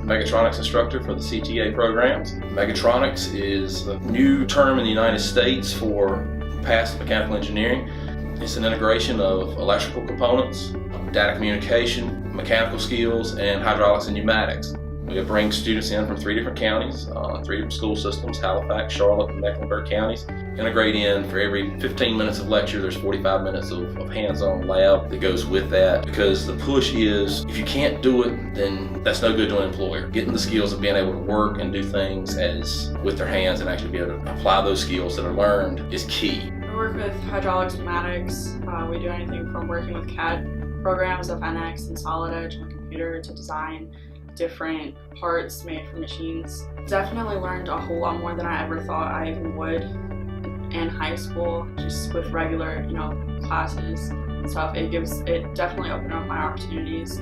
mechatronics instructor for the CTA programs. Mechatronics is a new term in the United States for past mechanical engineering. It's an integration of electrical components, data communication, mechanical skills, and hydraulics and pneumatics. We bring students in from 3 different counties, 3 different school systems, Halifax, Charlotte, and Mecklenburg counties. Integrate in for every 15 minutes of lecture, there's 45 minutes of hands-on lab that goes with that, because the push is, if you can't do it, then that's no good to an employer. Getting the skills of being able to work and do things with their hands and actually be able to apply those skills that are learned is key. We work with hydraulics, pneumatics. We do anything from working with CAD programs of NX and Solid Edge on a computer to design different parts made for machines. Definitely learned a whole lot more than I ever thought I even would in high school, just with regular, classes and stuff. It definitely opened up my opportunities.